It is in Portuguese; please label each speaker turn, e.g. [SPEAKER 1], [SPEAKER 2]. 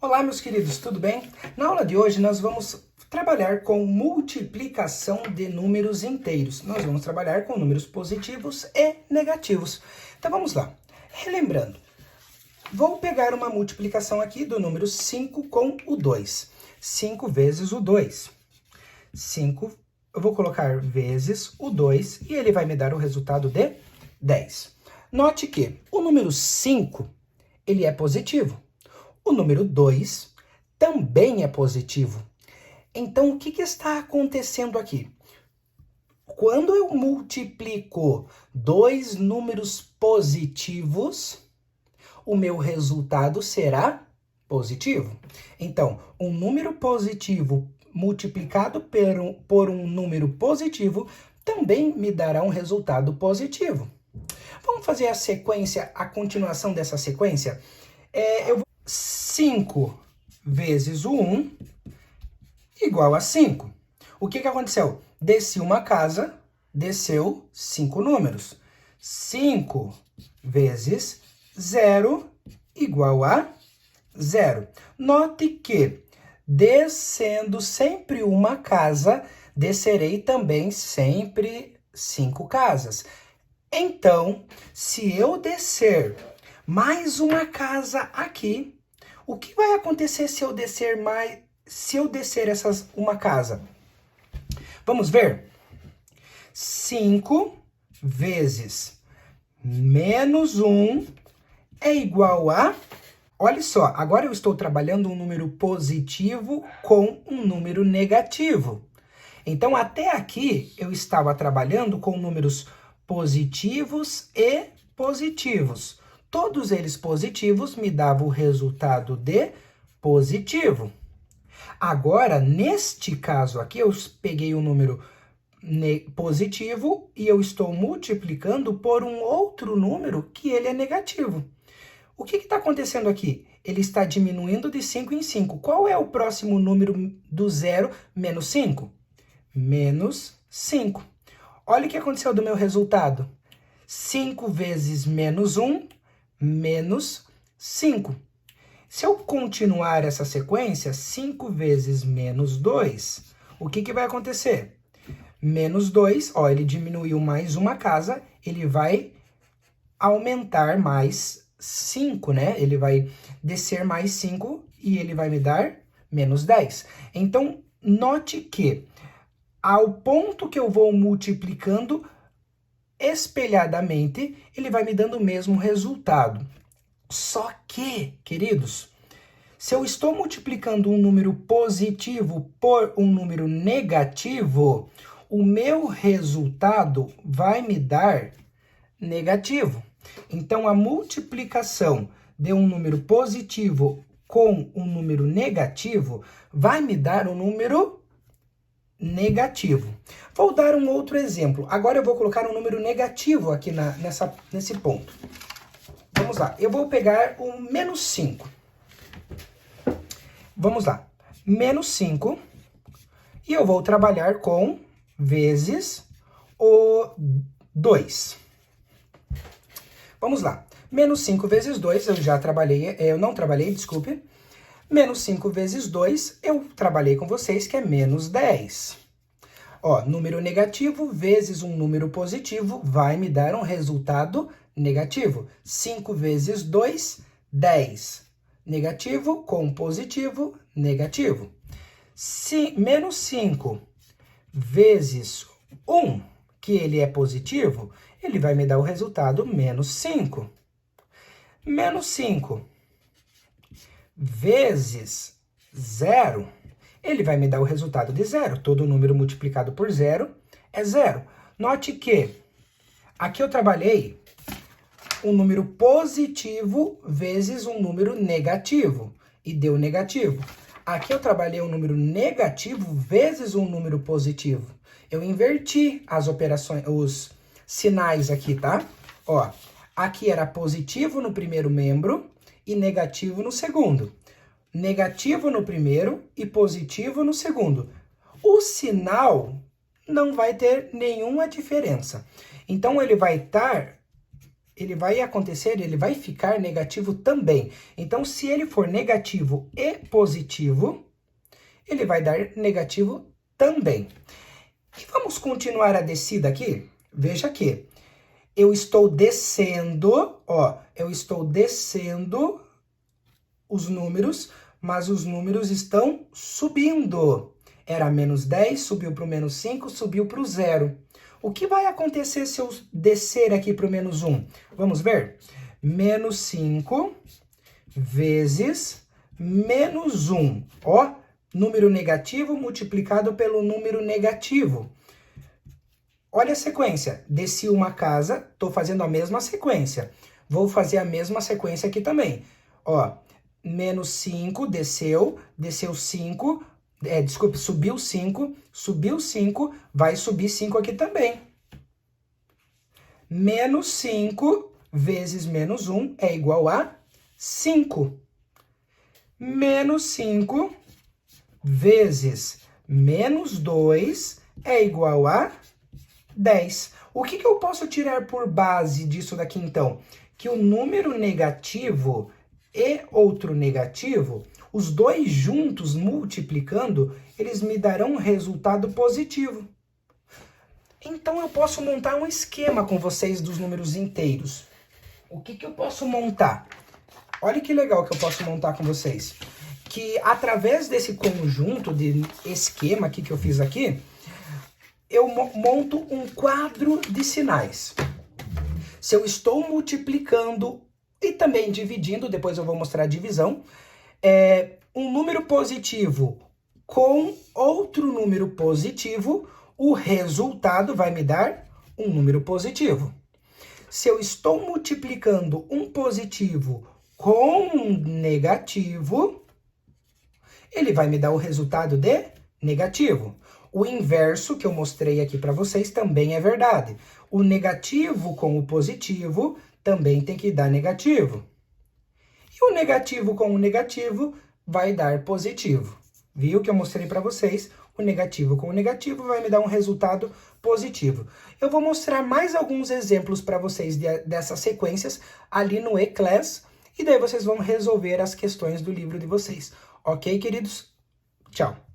[SPEAKER 1] Olá, meus queridos, tudo bem? Na aula de hoje nós vamos trabalhar com multiplicação de números inteiros. Nós vamos trabalhar com números positivos e negativos. Então vamos lá. Relembrando, vou pegar uma multiplicação aqui do número 5 com o 2. 5 vezes o 2. 5, eu vou colocar vezes o 2 e ele vai me dar o resultado de 10. Note que o número 5, ele é positivo. O número 2 também é positivo. Então, o que está acontecendo aqui? Quando eu multiplico dois números positivos, o meu resultado será positivo. Então, um número positivo multiplicado por um número positivo também me dará um resultado positivo. Vamos fazer a sequência, a continuação dessa sequência? 5 vezes o 1 igual a 5. O que aconteceu? Desci uma casa, desceu 5 números. 5 vezes 0 igual a 0. Note que, descendo sempre uma casa, descerei também sempre 5 casas. Então, se eu descer mais uma casa aqui, o que vai acontecer se eu descer uma casa? Vamos ver? 5 vezes menos 1 é igual a... Olha só, agora eu estou trabalhando um número positivo com um número negativo. Então, até aqui, eu estava trabalhando com números positivos e positivos. Todos eles positivos me davam o resultado de positivo. Agora, neste caso aqui, eu peguei um número positivo e eu estou multiplicando por um outro número que ele é negativo. O que está acontecendo aqui? Ele está diminuindo de 5 em 5. Qual é o próximo número do 0 menos 5? Menos 5. Olha o que aconteceu do meu resultado. 5 vezes menos 1, menos 5. Se eu continuar essa sequência, 5 vezes menos 2, o que vai acontecer? Menos 2, ó, ele diminuiu mais uma casa, ele vai aumentar mais 5, né? Ele vai descer mais 5 e ele vai me dar menos 10. Então, note que ao ponto que eu vou multiplicando espelhadamente, ele vai me dando o mesmo resultado. Só que, queridos, se eu estou multiplicando um número positivo por um número negativo, o meu resultado vai me dar negativo. Então, a multiplicação de um número positivo com um número negativo vai me dar um número negativo. Vou dar um outro exemplo. Agora eu vou colocar um número negativo aqui nesse ponto. Vamos lá. Eu vou pegar o menos 5. Vamos lá. Menos 5. E eu vou trabalhar com vezes o 2. Vamos lá. Menos 5 vezes 2, eu não trabalhei, desculpe. Menos 5 vezes 2, eu trabalhei com vocês, que é menos 10. Ó, número negativo vezes um número positivo vai me dar um resultado negativo. 5 vezes 2, 10. Negativo com positivo, negativo. Menos 5 vezes 1, que ele é positivo, ele vai me dar o resultado menos 5. Menos 5 vezes 0, ele vai me dar o resultado de 0. Todo número multiplicado por 0 é 0. Note que aqui eu trabalhei um número positivo vezes um número negativo e deu negativo. Aqui eu trabalhei um número negativo vezes um número positivo. Eu inverti as operações, os sinais aqui, tá? Ó, aqui era positivo no primeiro membro e negativo no segundo. Negativo no primeiro e positivo no segundo. O sinal não vai ter nenhuma diferença. Então, ele vai estar ele vai ficar negativo também. Então, se ele for negativo e positivo, ele vai dar negativo também. E vamos continuar a descida aqui? Veja que eu estou descendo, ó, eu estou descendo os números, mas os números estão subindo. Era menos 10, subiu para o menos 5, subiu para o 0. O que vai acontecer se eu descer aqui para o menos 1? Vamos ver? Menos 5 vezes menos 1. Ó, número negativo multiplicado pelo número negativo. Olha a sequência. Desci uma casa, estou fazendo a mesma sequência. Vou fazer a mesma sequência aqui também. Ó, menos 5, desceu 5, subiu 5, vai subir 5 aqui também. Menos 5 vezes menos 1 é igual a 5. Menos 5 vezes menos 2 é igual a 10. O que eu posso tirar por base disso daqui, então? Que o número negativo e outro negativo, os dois juntos multiplicando, eles me darão um resultado positivo. Então, eu posso montar um esquema com vocês dos números inteiros. O que eu posso montar? Olha que legal que eu posso montar com vocês. Que através desse conjunto de esquema aqui que eu fiz aqui, eu monto um quadro de sinais. Se eu estou multiplicando e também dividindo, depois eu vou mostrar a divisão, um número positivo com outro número positivo, o resultado vai me dar um número positivo. Se eu estou multiplicando um positivo com um negativo, ele vai me dar o resultado de negativo. O inverso que eu mostrei aqui para vocês também é verdade. O negativo com o positivo também tem que dar negativo. E o negativo com o negativo vai dar positivo. Viu que eu mostrei para vocês? O negativo com o negativo vai me dar um resultado positivo. Eu vou mostrar mais alguns exemplos para vocês dessas sequências ali no eClass. E daí vocês vão resolver as questões do livro de vocês. Ok, queridos? Tchau!